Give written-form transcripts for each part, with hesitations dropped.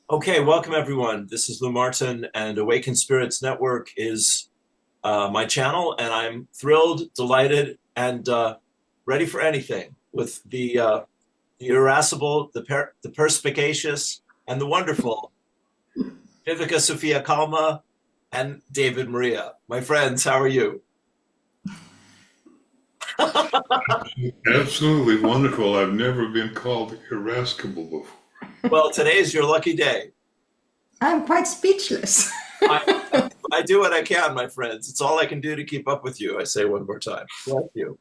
Okay, welcome everyone. This is Lou Martin, and Awakened Spirits Network is my channel, and I'm thrilled, delighted, and ready for anything with the irascible, the perspicacious, and the wonderful Vivica Sophia Kalma and David Maria. My friends, how are you? Absolutely wonderful. I've never been called irascible before. Well, today is your lucky day. I'm quite speechless. I, I do what I can, my friends. It's all I can do to keep up with you. I say one more time. Bless you.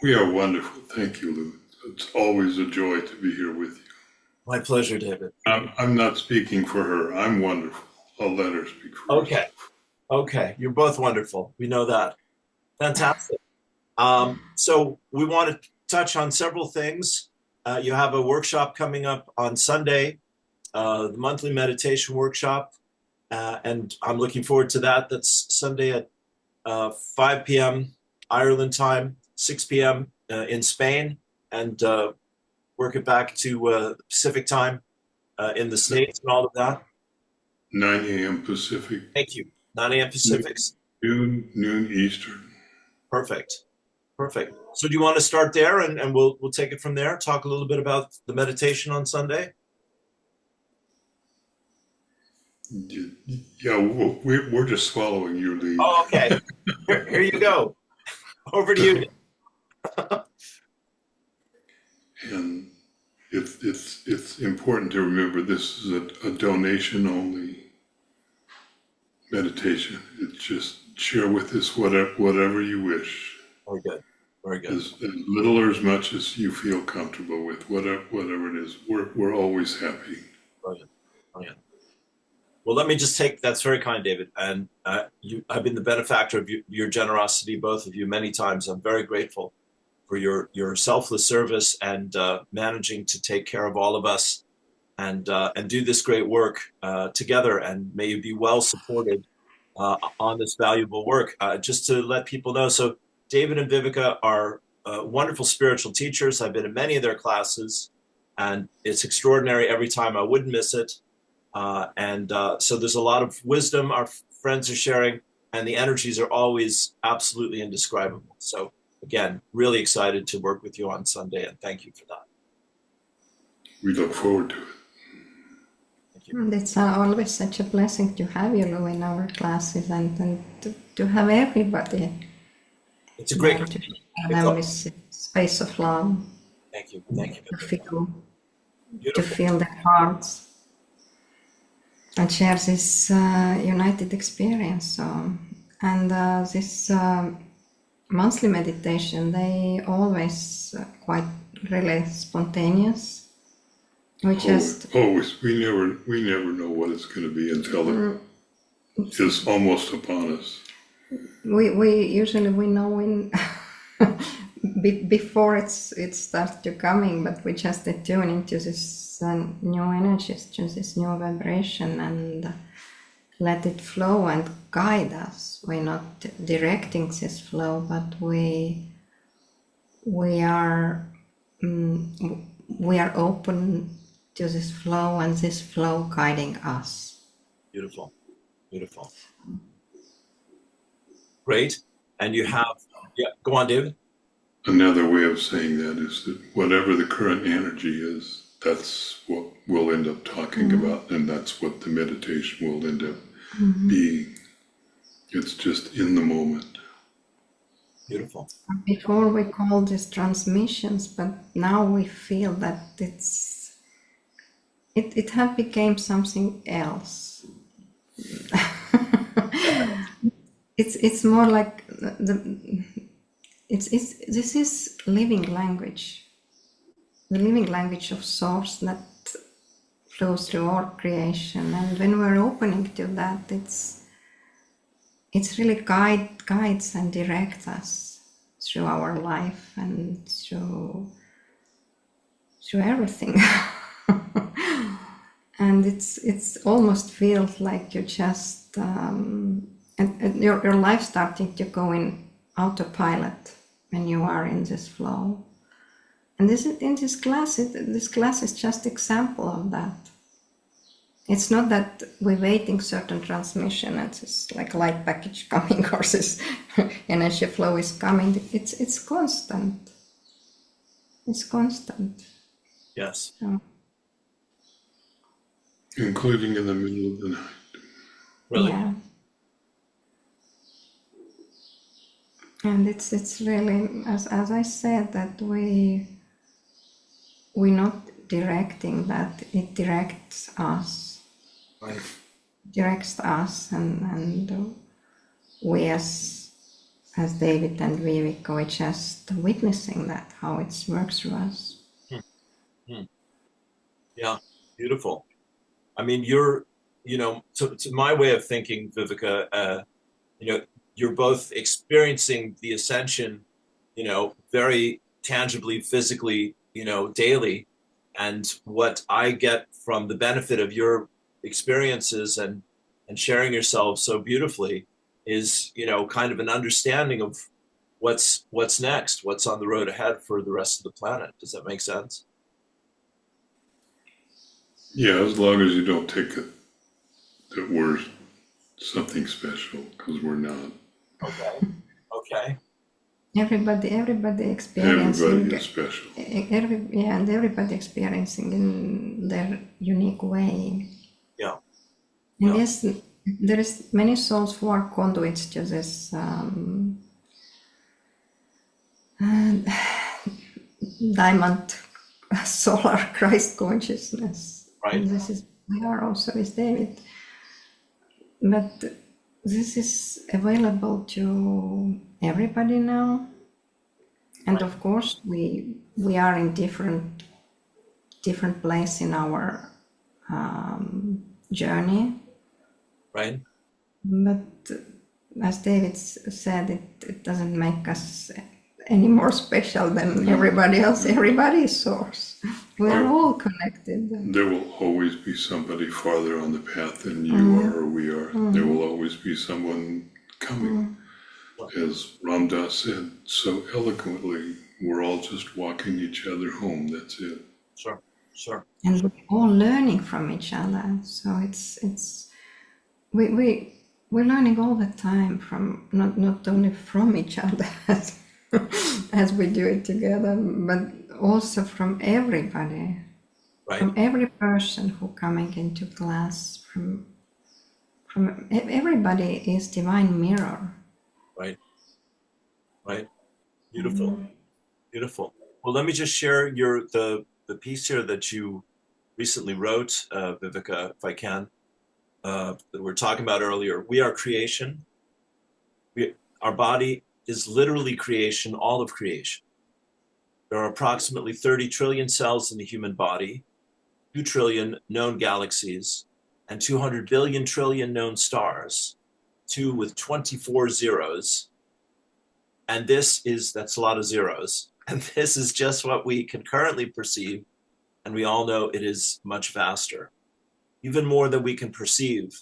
We are wonderful. Thank you, Lou. It's always a joy to be here with you. My pleasure, David. I'm not speaking for her. I'm wonderful. I'll let her speak for Okay. herself. Okay. You're both wonderful. We know that. Fantastic. So we want to touch on several things. You have a workshop coming up on Sunday, the monthly meditation workshop, and I'm looking forward to that. That's Sunday at 5 p.m. Ireland time, 6 p.m. In Spain, and work it back to Pacific time in the States and all of that. 9 a.m. Pacific, Thank you. 9 a.m. Pacific. noon Eastern. Perfect. Perfect. So do you want to start there and we'll take it from there, talk a little bit about the meditation on Sunday? Yeah, we're just following your lead. Oh, okay. Here you go. Over to you. And it's important to remember this is a donation only meditation. It's just share with us whatever you wish. Very good. Very good. As little or as much as you feel comfortable with, whatever it is. We're always happy. Brilliant. Brilliant. Well, let me just take, that's very kind, David. And I've been the benefactor of your generosity, both of you, many times. I'm very grateful for your selfless service and managing to take care of all of us and do this great work together. And may you be well supported on this valuable work. Just to let people know, so David and Vivica are wonderful spiritual teachers. I've been in many of their classes, and it's extraordinary every time. I wouldn't miss it. So there's a lot of wisdom our friends are sharing, and the energies are always absolutely indescribable. So again, really excited to work with you on Sunday, and thank you for that. We look forward to it. Thank you. It's always such a blessing to have you, Lou, in our classes and to have everybody It's a great. there to share them this space of love, Thank you. Thank you. to Beautiful. feel their hearts and share this united experience. So, and this monthly meditation, they always quite really spontaneous. We just Always. We never know what it's going to be until it is almost upon us. we usually we know when before it starts to coming, but we just attune into this new energies, to this new vibration, and let it flow and guide us. We're not directing this flow, but we are we are open to this flow, and this flow guiding us. Beautiful. Beautiful. Great. And you have, yeah, go on, David. Another way of saying that is that whatever the current energy is, that's what we'll end up talking about, and that's what the meditation will end up being. It's just in the moment. Beautiful. Before we called these transmissions, but now we feel that it had become something else. It's more like this is living language, the living language of source that flows through our creation, and when we're opening to that, it's really guides and directs us through our life and through everything. And it's almost feels like you just and your life starting to go in autopilot when you are in this flow, And this class is just example of that. It's not that we're waiting certain transmission, and it's like light package coming or this energy flow is coming. It's constant. It's constant. Yes. So, including in the middle of the night. Really? yeah. And it's really, as I said, that we're not directing that, it directs us. Right. Directs us, and we as David and Viivik are just witnessing that, how it works through us. Yeah, beautiful. I mean, you're, to my way of thinking, Viivika, you're both experiencing the ascension, very tangibly, physically, daily. And what I get from the benefit of your experiences and sharing yourself so beautifully is, kind of an understanding of what's next, what's on the road ahead for the rest of the planet. Does that make sense? Yeah, as long as you don't take it that we're something special, because we're not. Okay. Everybody experiencing. Everybody is special. And everybody experiencing in their unique way. Yeah. And yes, there is many souls who are conduits to this diamond solar Christ consciousness. Right. And this is, we are also with David. But this is available to everybody now. And of course, we are in different place in our journey. Right. But as David said, it doesn't make us any more special than everybody else. Everybody is source. We are all connected. There will always be somebody farther on the path than you are or we are. There will always be someone coming. As Ram Dass said so eloquently, we're all just walking each other home. That's it. Sure. And we're all learning from each other. So we're learning all the time from not only from each other as we do it together, but also from everybody, Right. from every person who coming into class. From everybody is divine mirror. Right. Beautiful. Well, let me just share the piece here that you recently wrote, Viivika, if I can, that we were talking about earlier. We are creation. Our body is literally creation, all of creation. There are approximately 30 trillion cells in the human body, 2 trillion known galaxies, and 200 billion trillion known stars, 2 with 24 zeros. And that's a lot of zeros. And this is just what we can currently perceive. And we all know it is much vaster, even more than we can perceive,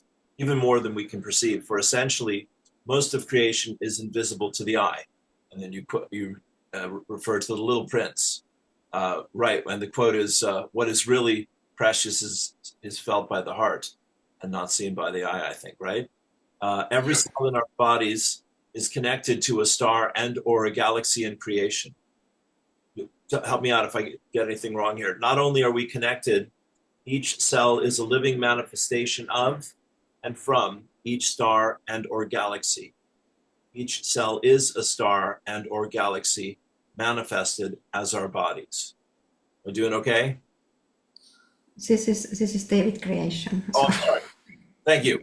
for essentially most of creation is invisible to the eye. And then you refer to the Little Prince, right? And the quote is, what is really precious is felt by the heart and not seen by the eye, I think, right? Every cell in our bodies is connected to a star and or a galaxy in creation. Help me out if I get anything wrong here. Not only are we connected, each cell is a living manifestation of and from each star and or galaxy. Each cell is a star and or galaxy manifested as our bodies. We're doing okay? This is David creation. Oh, sorry. Thank you.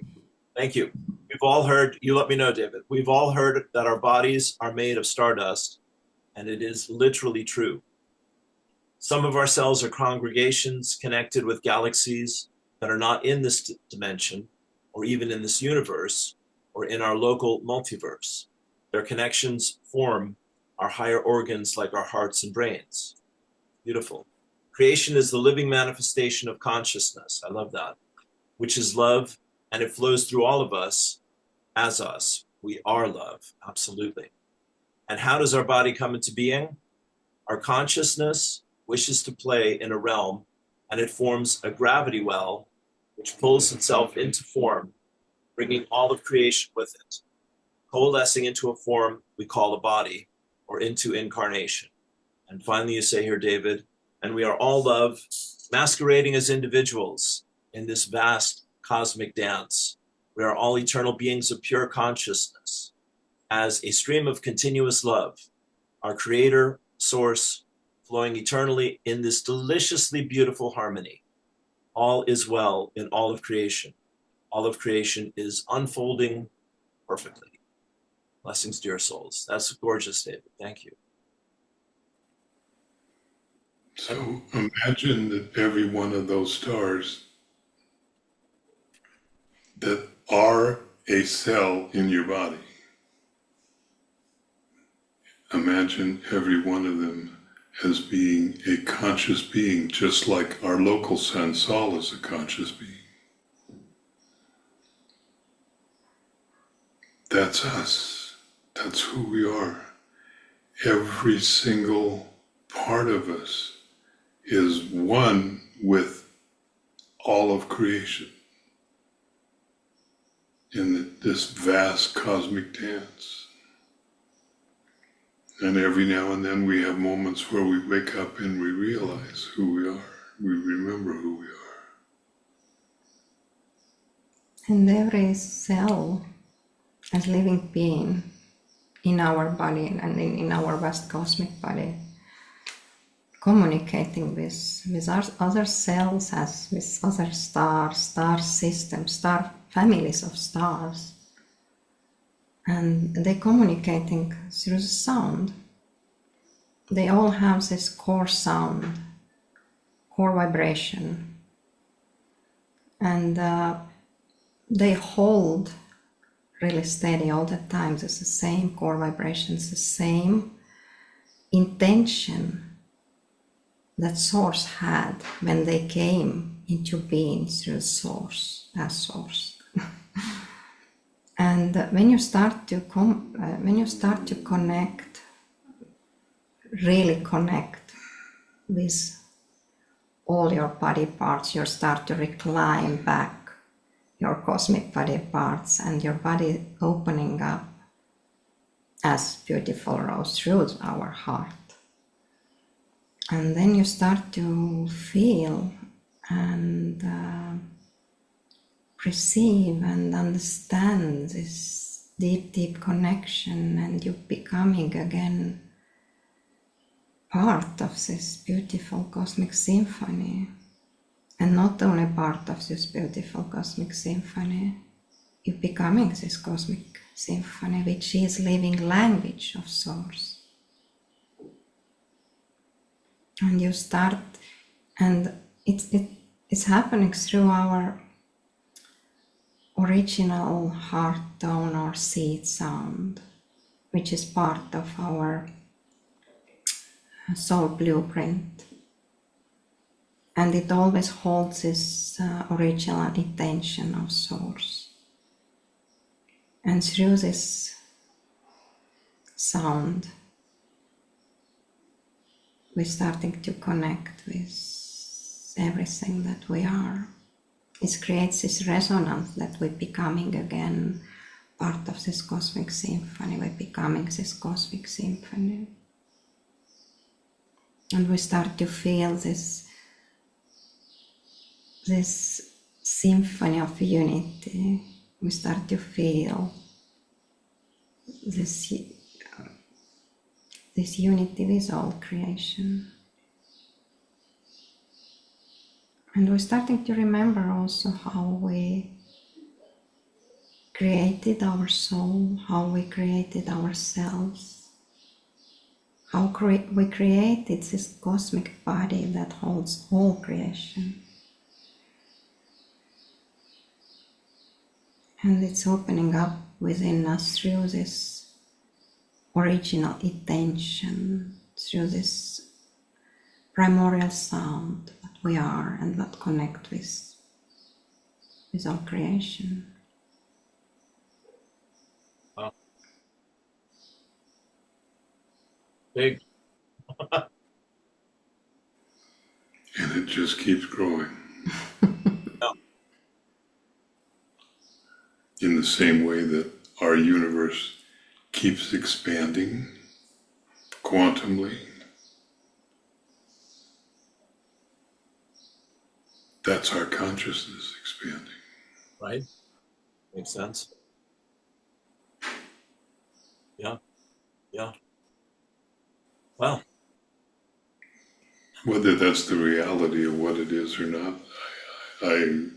We've all heard, you let me know, David. We've all heard that our bodies are made of stardust, and it is literally true. Some of our cells are congregations connected with galaxies that are not in this dimension, or even in this universe, or in our local multiverse. Their connections form our higher organs like our hearts and brains. Beautiful. Creation is the living manifestation of consciousness. I love that. Which is love, and it flows through all of us as us. We are love, absolutely. And how does our body come into being? Our consciousness wishes to play in a realm, and it forms a gravity well, which pulls itself into form, bringing all of creation with it, coalescing into a form we call a body, or into incarnation. And finally, you say here, David, and we are all love, masquerading as individuals in this vast cosmic dance. We are all eternal beings of pure consciousness, as a stream of continuous love, our creator, source, flowing eternally in this deliciously beautiful harmony. All is well in all of creation. All of creation is unfolding perfectly. Blessings, dear souls. That's gorgeous, David. Thank you. So imagine that every one of those stars that are a cell in your body, imagine every one of them as being a conscious being, just like our local sun, Sol, is a conscious being. That's us. That's who we are. Every single part of us is one with all of creation in this vast cosmic dance. And every now and then we have moments where we wake up and we realize who we are. We remember who we are. And every cell as living being in our body and in our vast cosmic body, communicating with our other cells, as with other stars, star systems, star families of stars. And they're communicating through the sound. They all have this core sound, core vibration. And they hold really steady all the time. It's the same core vibrations, the same intention that Source had when they came into being through Source, as Source. And when you start to connect, really connect with all your body parts, you start to recline back your cosmic body parts, and your body opening up as beautiful rose through our heart. And then you start to feel and perceive and understand this deep, deep connection, and you're becoming again part of this beautiful cosmic symphony. And not only part of this beautiful cosmic symphony, you're becoming this cosmic symphony, which is living language of Source. And you start, and it's happening through our original heart tone or seed sound, which is part of our soul blueprint. And it always holds this original intention of Source. And through this sound, we're starting to connect with everything that we are. It creates this resonance that we're becoming again part of this cosmic symphony. We're becoming this cosmic symphony. And we start to feel this symphony of unity. We start to feel this unity with all creation. And we're starting to remember also how we created our soul, how we created ourselves, how we created this cosmic body that holds all creation. And it's opening up within us through this original intention, through this primordial sound that we are and that connect with all creation. Wow. Big. And it just keeps growing. Yeah. In the same way that our universe keeps expanding quantumly, that's our consciousness expanding. Right. Makes sense. Yeah. Yeah. Well, Whether that's the reality of what it is or not, I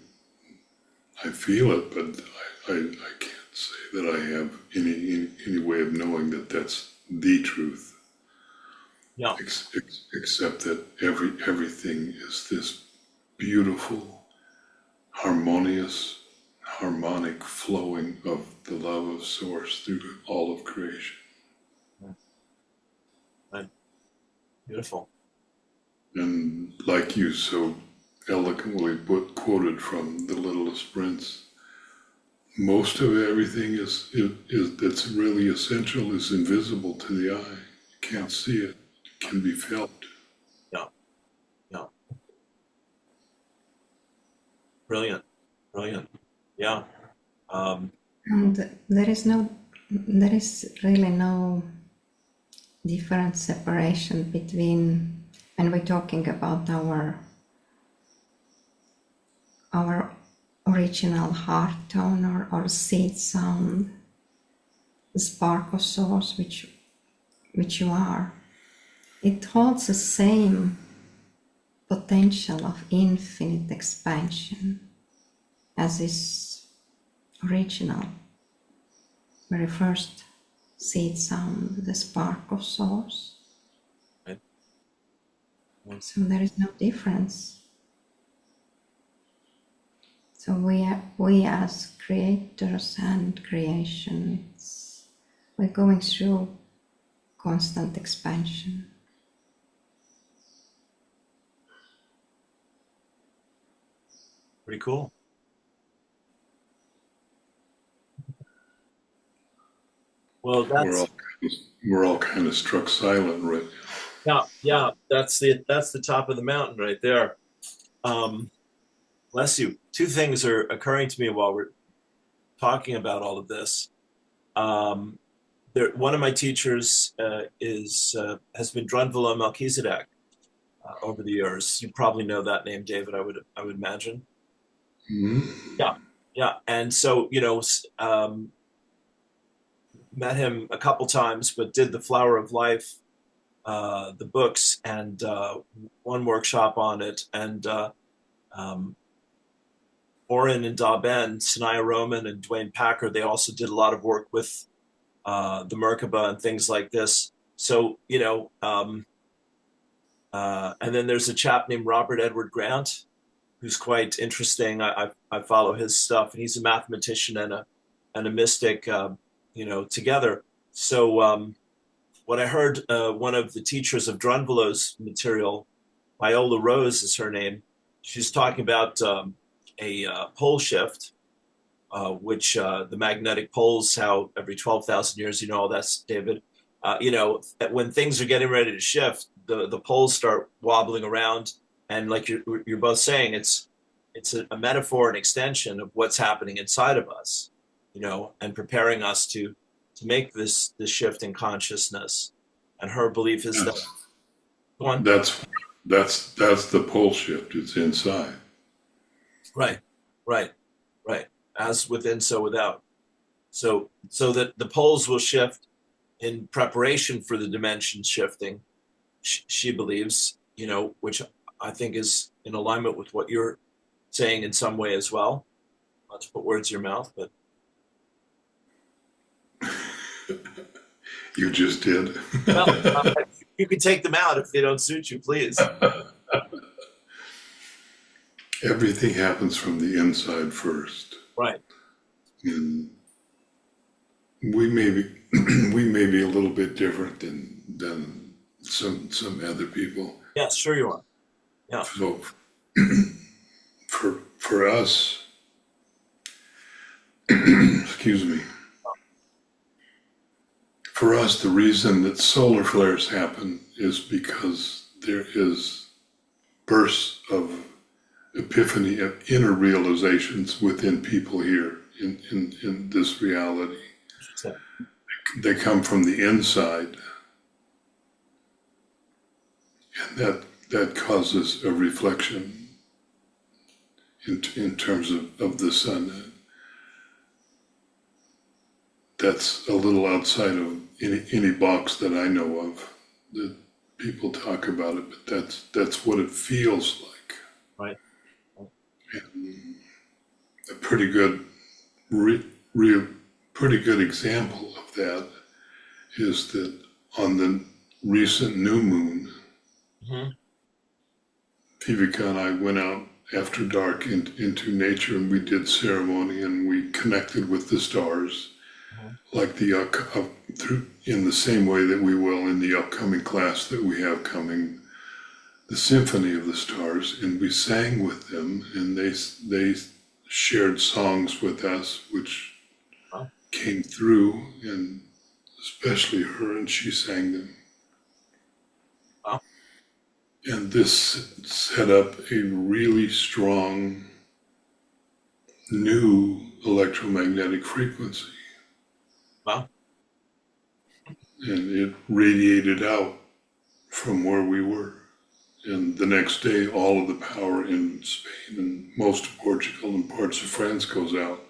feel it, but I can't say that I have any way of knowing that that's the truth. yeah. Except that everything is this beautiful, harmonious, harmonic flowing of the love of Source through all of creation. Right. Beautiful. And like you so eloquently quoted from The Littlest Prince, most of everything is that's really essential is invisible to the eye. You can't see it. It can be felt. Yeah. Yeah. Brilliant. Brilliant. Yeah. And there is really no different separation between, when we're talking about our original heart tone or seed sound, the spark of source which you are. It holds the same potential of infinite expansion as this original, very first seed sound, the spark of source. Right. So there is no difference. So we as creators and creation, we're going through constant expansion. Pretty cool. Well, We're all kind of struck silent right now. yeah. That's the top of the mountain right there. Bless you. Two things are occurring to me while we're talking about all of this. One of my teachers has been Drunvalo Melchizedek over the years. You probably know that name, David. I would imagine. Mm-hmm. Yeah, yeah. And so met him a couple times, but did the Flower of Life, the books, and one workshop on it, and Oren and Daben, Sanaya Roman and Dwayne Packer, they also did a lot of work with the Merkaba and things like this. So, and then there's a chap named Robert Edward Grant, who's quite interesting. I follow his stuff, and he's a mathematician and a mystic, together. So what I heard, one of the teachers of Drunvalo's material, Viola Rose is her name. She's talking about a pole shift, which the magnetic poles, how every 12,000 years, all that's David, when things are getting ready to shift, the poles start wobbling around. And like you're both saying, it's a metaphor and extension of what's happening inside of us, and preparing us to make this shift in consciousness. And her belief is that one. That's the pole shift. It's inside. Right. As within, so without. So that the poles will shift in preparation for the dimension shifting. She believes, which I think is in alignment with what you're saying in some way as well. Not to put words in your mouth, but You just did. well, you can take them out if they don't suit you, please. Everything happens from the inside first. Right. And we may be a little bit different than some other people. Yeah, sure you are. Yeah. So for us, excuse me. For us, the reason that solar flares happen is because there is bursts of epiphany, of inner realizations within people here in this reality. They come from the inside, and that causes a reflection in terms of the sun. That's a little outside of any box that I know of that people talk about it, but that's what it feels like. Right. And a pretty good pretty good example of that is that on the recent new moon, Viivik and I went out after dark into nature, and we did ceremony, and we connected with the stars, like through in the same way that we will in the upcoming class that we have coming, the Symphony of the Stars, and we sang with them, and they shared songs with us, which came through, and especially her, and she sang them. Wow. And this set up a really strong new electromagnetic frequency. Wow. And it radiated out from where we were. And the next day, all of the power in Spain and most of Portugal and parts of France goes out.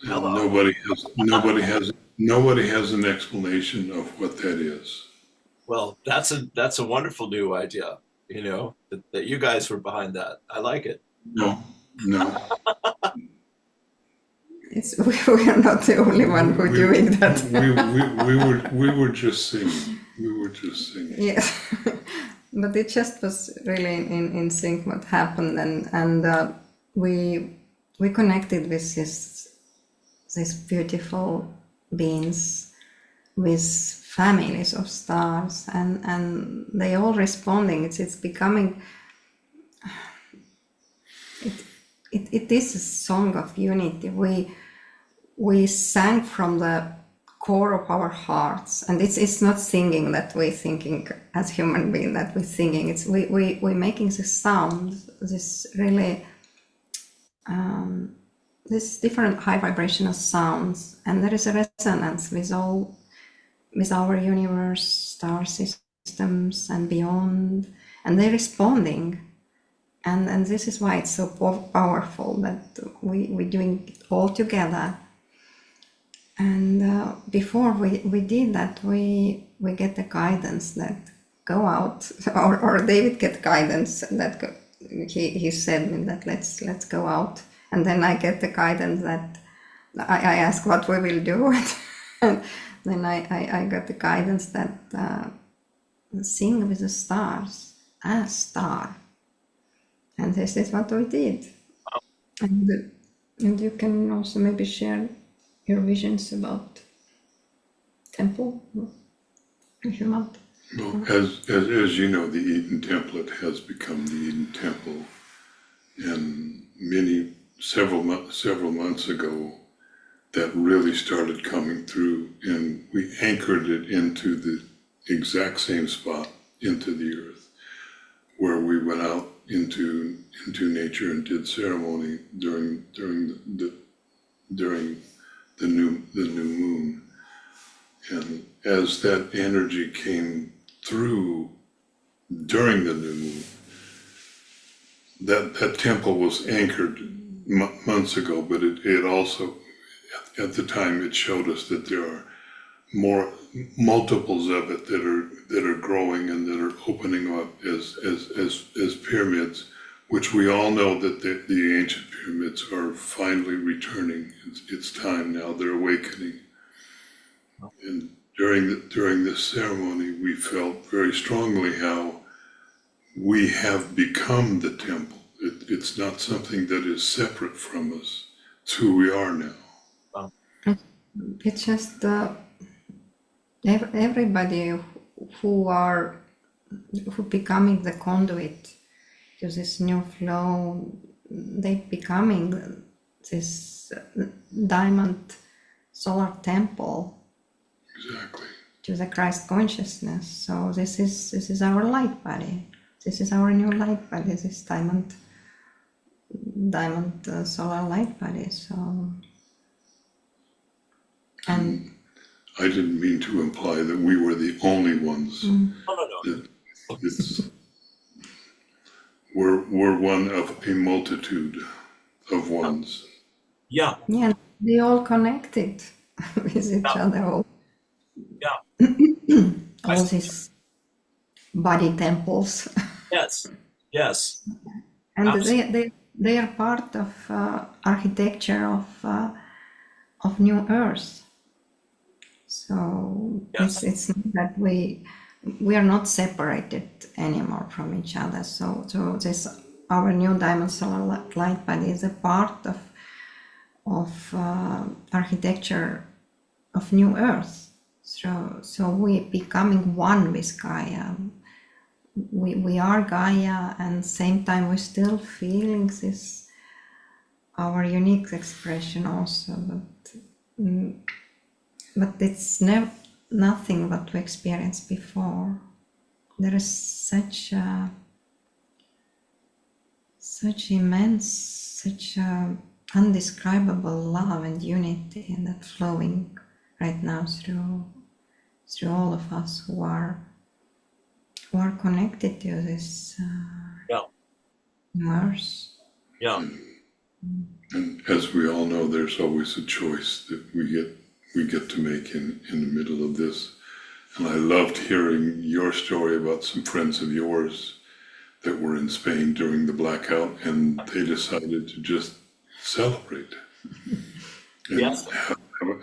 And nobody has an explanation of what that is. Well, that's a wonderful new idea, that you guys were behind that. I like it. No. We are not the only one who doing that. we were just singing. Yes, but it just was really in sync what happened, and we connected with these beautiful beings, with families of stars, and they all responding. It's becoming. It is a song of unity. We sang from the core of our hearts, and it's not singing that we're thinking as human being that we're singing. It's we're making this sound, this really this different high vibrational sounds, and there is a resonance with our universe, star systems, and beyond, and they're responding. And this is why it's so powerful that we're doing it all together. And before we did that, we get the guidance that go out, or David get guidance that he said me that let's go out, and then I get the guidance that I ask what we will do, and then I got the guidance that sing with the stars, a star. And this is what we did. And you can also maybe share your visions about temple, if you want. Well, as you know, the Eden Template has become the Eden Temple, and several months ago, that really started coming through, and we anchored it into the exact same spot, into the earth, where we went out into nature and did ceremony during the new moon. And as that energy came through during the new moon, that temple was anchored months ago, but it also, at the time, it showed us that there are multiples of it that are growing and that are opening up as pyramids, which we all know that the ancient pyramids are finally returning. It's time now, they're awakening. And during this ceremony, we felt very strongly how we have become the temple. It's not something that is separate from us. It's who we are now. Wow. It's just everybody who becoming the conduit to this new flow, they becoming this diamond solar temple. Exactly. To the Christ consciousness. So this is our light body. This is our new light body. This is diamond solar light body. So, and I didn't mean to imply that we were the only ones. No, no, no. It's, we're one of a multitude of ones. Yeah, yeah, they all connected with each other. All these body temples. yes, yes, And absolutely. they are part of architecture of New Earth. So Yes. it's not that we are not separated anymore from each other. So this our new diamond solar light body is a part of architecture of New Earth. So we becoming one with Gaia. We are Gaia, and same time we still feeling this our unique expression also, but it's nothing what we experienced before. There is such immense, such undescribable love and unity, and that flowing right now through all of us who are connected to this universe. Yeah. And as we all know, there's always a choice that we get to make in the middle of this. And I loved hearing your story about some friends of yours that were in Spain during the blackout, and they decided to just celebrate and Yes.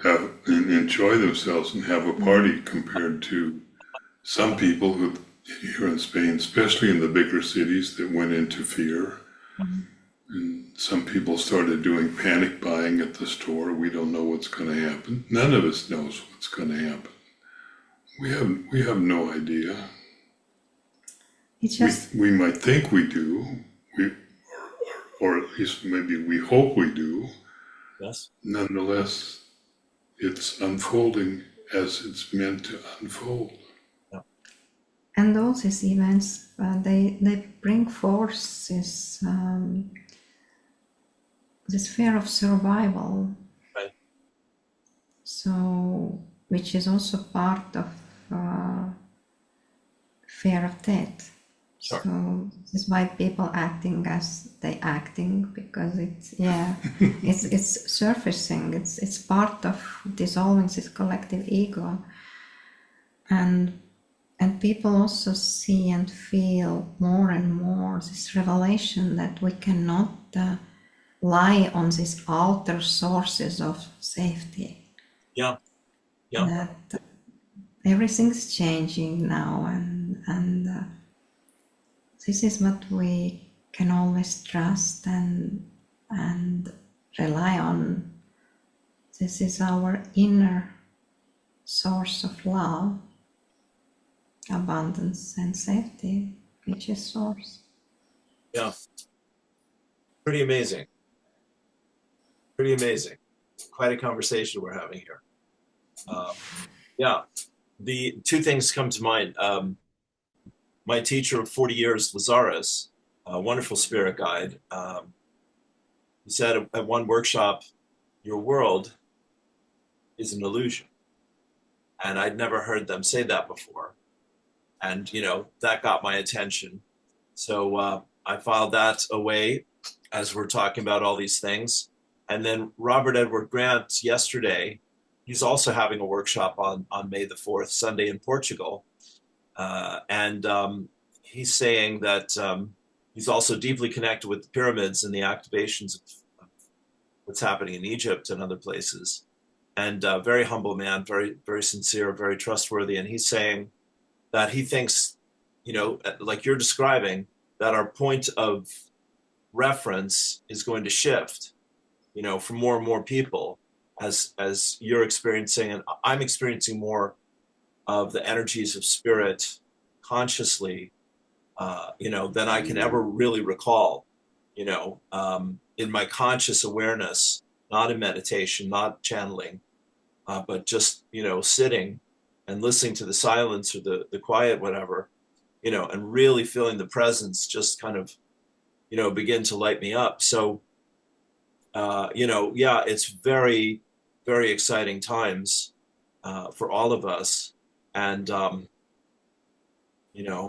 have and enjoy themselves and have a party, compared to some people who here in Spain, especially in the bigger cities, that went into fear. And some people started doing panic buying at the store. We don't know what's going to happen. None of us knows what's going to happen. We have no idea. It's just We might think we do, or at least maybe we hope we do. Yes. Nonetheless, it's unfolding as it's meant to unfold. and all these events they bring forth this fear of survival. Right. So, which is also part of fear of death. Sure. So this is why people acting as they acting, because it's it's surfacing. It's part of dissolving this collective ego, and people also see and feel more and more this revelation that we cannot lie on these outer sources of safety. Yeah. Yeah. That everything's changing now, and this is what we can always trust and rely on. This is our inner source of love, abundance, and safety, which is source. Yeah. Pretty amazing. Pretty amazing. Quite a conversation we're having here. Yeah. The two things come to mind. My teacher of 40 years, Lazarus, a wonderful spirit guide, he said at one workshop, your world is an illusion. And I'd never heard them say that before. And, that got my attention. So I filed that away as we're talking about all these things. And then Robert Edward Grant yesterday, he's also having a workshop on May the 4th, Sunday in Portugal. And he's saying that he's also deeply connected with the pyramids and the activations of what's happening in Egypt and other places. And very humble man, very, very sincere, very trustworthy. And he's saying that he thinks, like you're describing, that our point of reference is going to shift, for more and more people as you're experiencing, and I'm experiencing more of the energies of spirit consciously, than I can ever really recall, in my conscious awareness, not in meditation, not channeling, but just, sitting and listening to the silence or the quiet, whatever. and really feeling the presence just kind of, begin to light me up. So, yeah, it's very, very exciting times for all of us. And,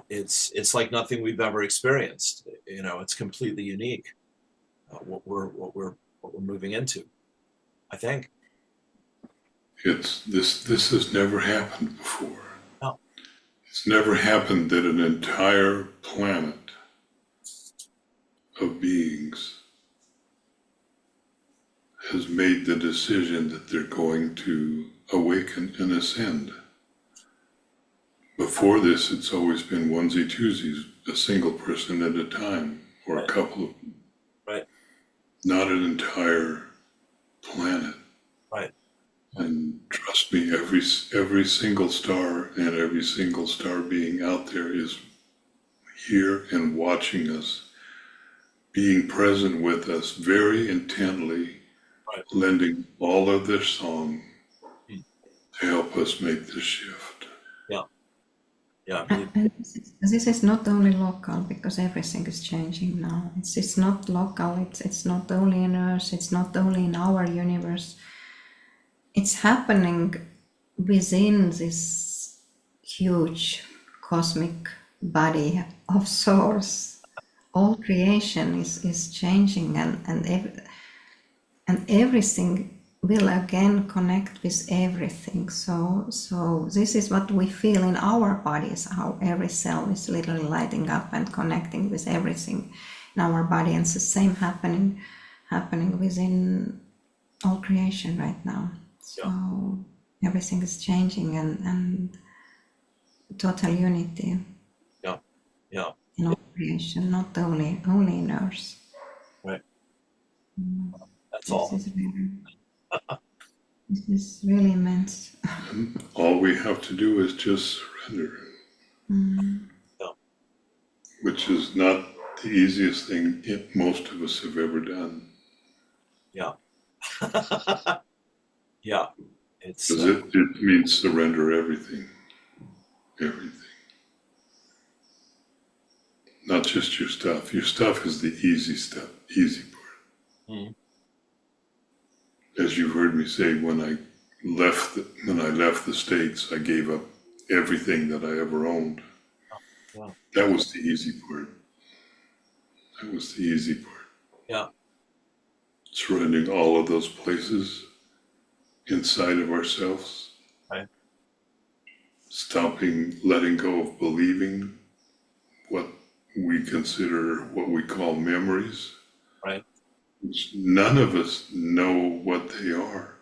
it's like nothing we've ever experienced. It's completely unique, what we're moving into, I think. It's this has never happened before. No. It's never happened that an entire planet of beings has made the decision that they're going to awaken and ascend. Before this, it's always been onesie twosies, a single person at a time, or a couple of them. Right. Not an entire planet. Right. And trust me, every single star and every single star being out there is here and watching us, being present with us very intently, right. Lending all of their song to help us make this shift. Yeah. Yeah. And this is not only local, because everything is changing now. It's not local, it's not only in Earth, it's not only in our universe. It's happening within this huge cosmic body of source. All creation is changing, and everything will again connect with everything. So this is what we feel in our bodies, how every cell is literally lighting up and connecting with everything in our body, and it's the same happening within all creation right now. So everything is changing, and total unity. Yeah. In all creation, not only in Earth. Right. That's This all. This is really immense. And all we have to do is just surrender. Yeah. Which is not the easiest thing most of us have ever done. Yeah. Yeah. It's Because it means surrender everything. Everything. Not just your stuff. Your stuff is the easy stuff, easy part. Mm. As you heard me say, when I left the States, I gave up everything that I ever owned. Wow. That was the easy part. That was the easy part. Yeah. Surrendering all of those places inside of ourselves. Right. Stopping, letting go of believing what we consider, what we call memories. Right. Which none of us know what they are.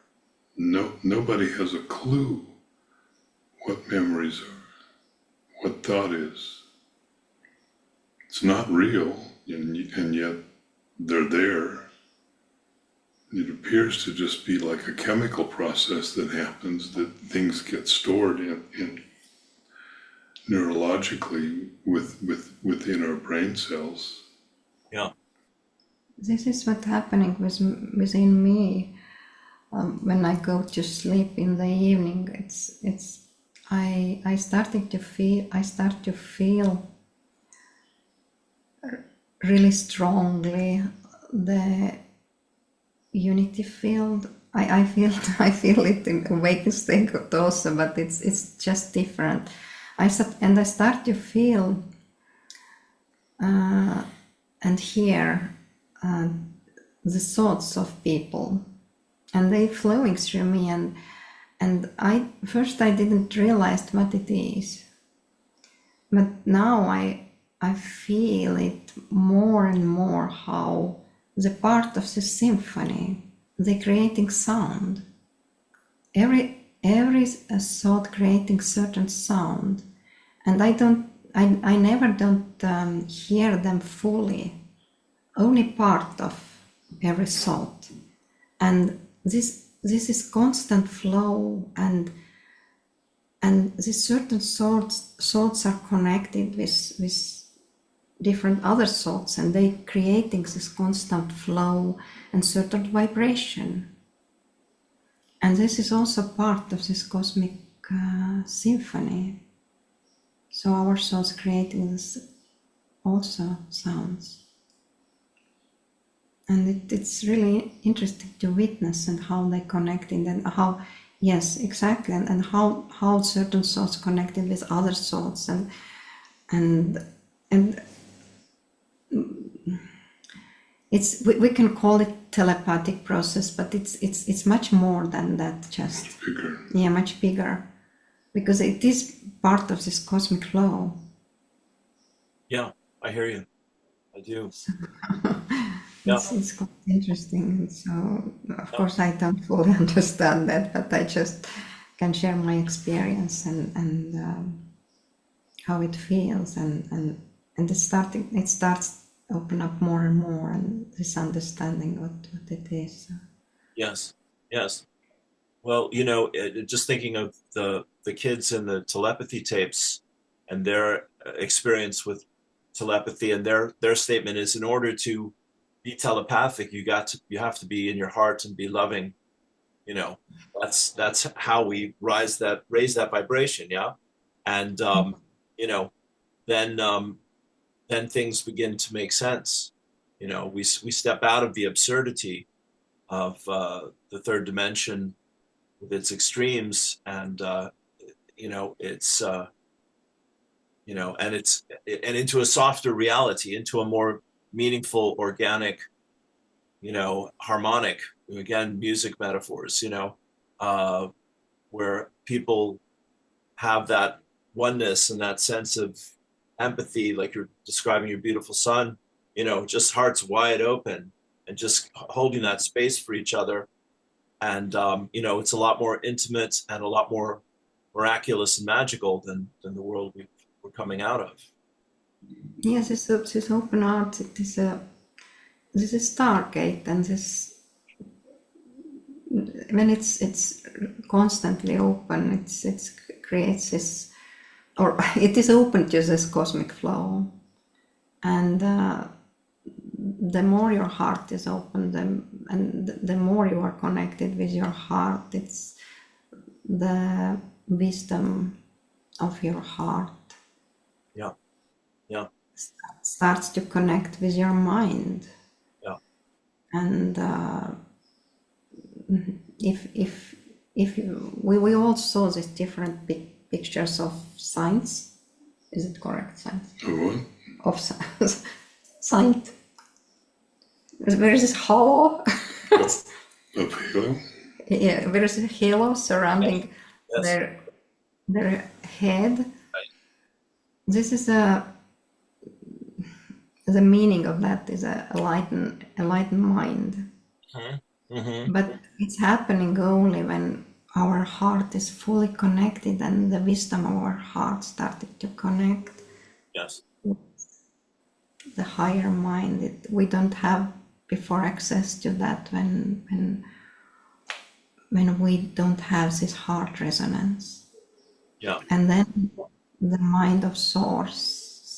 Nobody has a clue what memories are, what thought is. It's not real, and yet they're there. It appears to just be like a chemical process that happens, that things get stored in neurologically within our brain cells. Yeah. This is what's happening within me when I go to sleep in the evening. I start to feel really strongly the unity field. I feel it in awakened state also, but it's just different. I start to feel and hear the thoughts of people, and they flowing through me, and I didn't realize what it is, but now I feel it more and more, how the part of the symphony, the creating sound, every thought creating certain sound, and I never don't hear them fully, only part of every thought, and this is constant flow, and these certain thoughts are connected with different other thoughts, and they creating this constant flow and certain vibration, and this is also part of this cosmic symphony. So our souls creating this also sounds. And it's really interesting to witness and how they connected and how, yes, exactly, and how certain souls connected with other souls and it's we can call it telepathic process, but it's much more than that. Just bigger. Yeah, much bigger, because it is part of this cosmic flow. Yeah, I hear you. I do. So Yeah, it's quite interesting. So of course I don't fully understand that, but I just can share my experience and how it feels and it starts open up more and more and this understanding what it is. So. yes, yes. Well, just thinking of the kids in the telepathy tapes and their experience with telepathy, and their statement is, in order to be telepathic, you have to be in your heart and be loving. You know, that's how we raise that vibration, yeah. And you know, then then things begin to make sense. We step out of the absurdity of the third dimension with its extremes, and it's and into a softer reality, into a more meaningful, organic, harmonic, again, music metaphors, uh, where people have that oneness and that sense of empathy, like you're describing your beautiful son, just hearts wide open and just holding that space for each other. And it's a lot more intimate and a lot more miraculous and magical than the world we're coming out of. Yes, this open art, it is this is Stargate, and this when it's constantly open, it creates this, or it is open to this cosmic flow, and the more your heart is open, the more you are connected with your heart. It's the wisdom of your heart. Yeah, yeah, Starts to connect with your mind, yeah. and if we all saw these different pictures of signs. Is it correct? Signs What? of sign. There is this halo. Of halo? Yeah, there is a halo surrounding Yes. their head. Right. This is the meaning of that is a enlightened mind. Mm-hmm. But it's happening only when our heart is fully connected and the wisdom of our heart started to connect. Yes. The higher mind. We don't have before access to that when we don't have this heart resonance. Yeah. And then the mind of source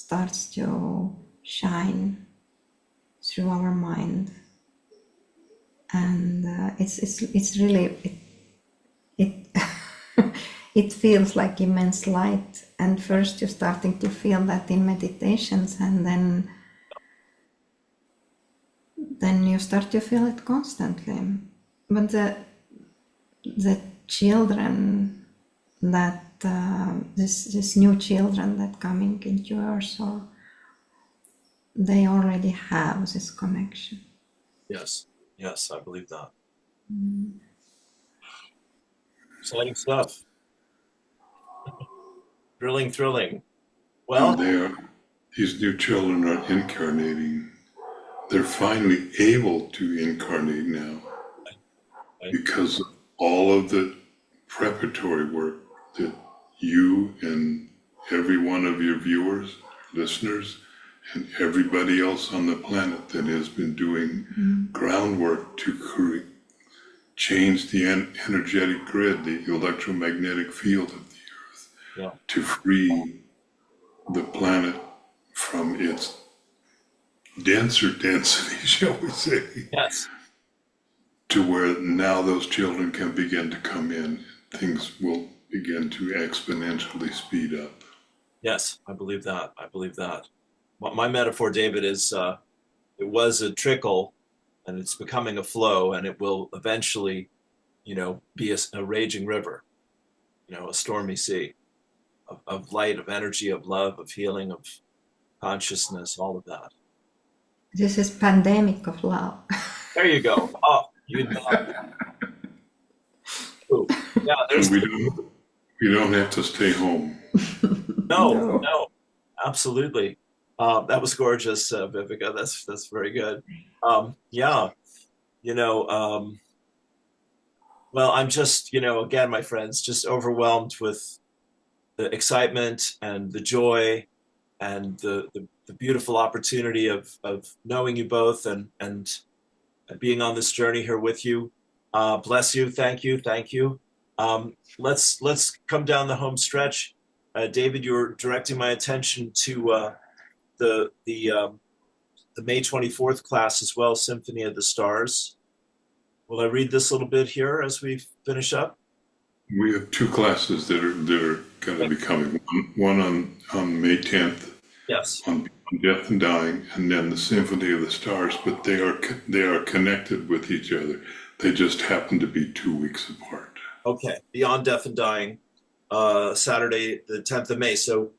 starts to shine through our mind, and it's really it it feels like immense light. And first you're starting to feel that in meditations, and then you start to feel it constantly. But the children that this new children that coming into yours, or they already have this connection. Yes. Yes, I believe that. Exciting stuff. Thrilling. Well, These new children are incarnating. They're finally able to incarnate now right. because of all of the preparatory work that you and every one of your viewers, listeners, and everybody else on the planet that has been doing groundwork to change the energetic grid, the electromagnetic field of the earth, Yeah. to free the planet from its denser density, shall we say, Yes. to where now those children can begin to come in. Things will begin to exponentially speed up. Yes, I believe that. I believe that. My metaphor, David, is it was a trickle and it's becoming a flow and it will eventually, be a raging river, a stormy sea of light, of energy, of love, of healing, of consciousness, all of that. This is pandemic of love. There you go. Oh, you know. Yeah, And there's we don't have to stay home. no, No. no, absolutely. That was gorgeous, Vivica. That's very good. Yeah, you know, well, I'm just, again, my friends, just overwhelmed with the excitement and the joy and the beautiful opportunity of knowing you both and being on this journey here with you. Bless you. Thank you. Thank you. Let's come down the home stretch. David, you're directing my attention to the the um, the May 24th class as well, Symphony of the Stars. Will I read this little bit here as we finish up? We have two classes that are going to be coming. One on May 10th Yes. on Death and Dying, and then the Symphony of the Stars. But they are connected with each other. They just happen to be 2 weeks apart. Okay. Beyond Death and Dying, Saturday, the 10th of May. So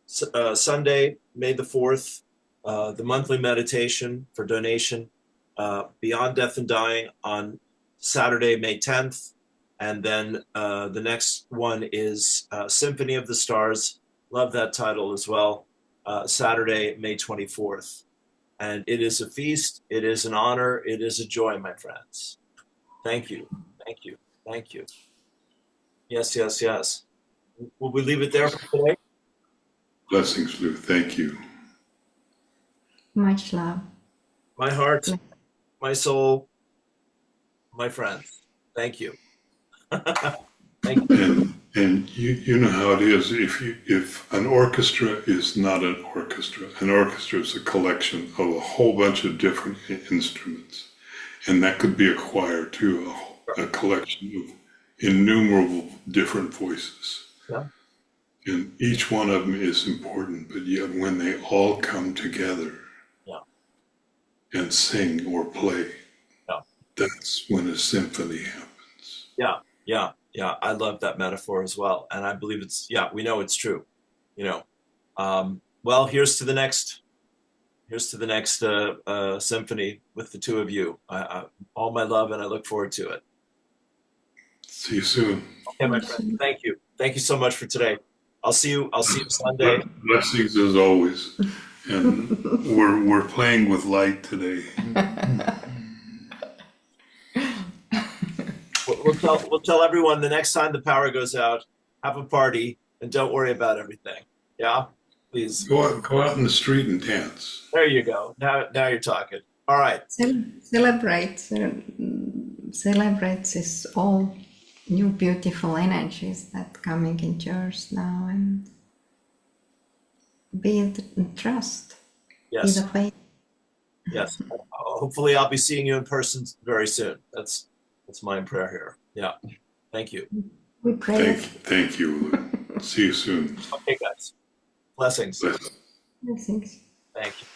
Sunday, May the 4th, the monthly meditation for donation, Beyond Death and Dying on Saturday, May 10th. And then the next one is Symphony of the Stars. Love that title as well. Saturday, May 24th. And it is a feast. It is an honor. It is a joy, my friends. Thank you. Thank you. Thank you. Yes, yes, yes. Will we leave it there for today? Blessings, Lou. Thank you. Much love. My heart, my soul, my friends. Thank you. Thank you. And you know how it is. If an orchestra is not an orchestra is a collection of a whole bunch of different instruments, and that could be a choir too, a collection of innumerable different voices. Yeah. And each one of them is important, but yet when they all come together and sing or play, that's when a symphony happens. Yeah, yeah, yeah. I love that metaphor as well. And I believe we know it's true, Well, here's to the next symphony with the two of you. All my love, and I look forward to it. See you soon. Okay, my friend. Thank you. Thank you so much for today. I'll see you Sunday. Blessings as always. And we're playing with light today. We'll tell everyone the next time the power goes out, have a party and don't worry about everything. Yeah, please. Go out in the street and dance. There you go. Now you're talking. All right. Celebrate this all new beautiful energies that coming into yours now, and be in trust. Yes. Be the faith. Yes. Hopefully I'll be seeing you in person very soon. That's my prayer here. Yeah. Thank you. We pray. Thank you. See you soon. Okay, guys. Blessings. Blessings. Blessings. Thank you.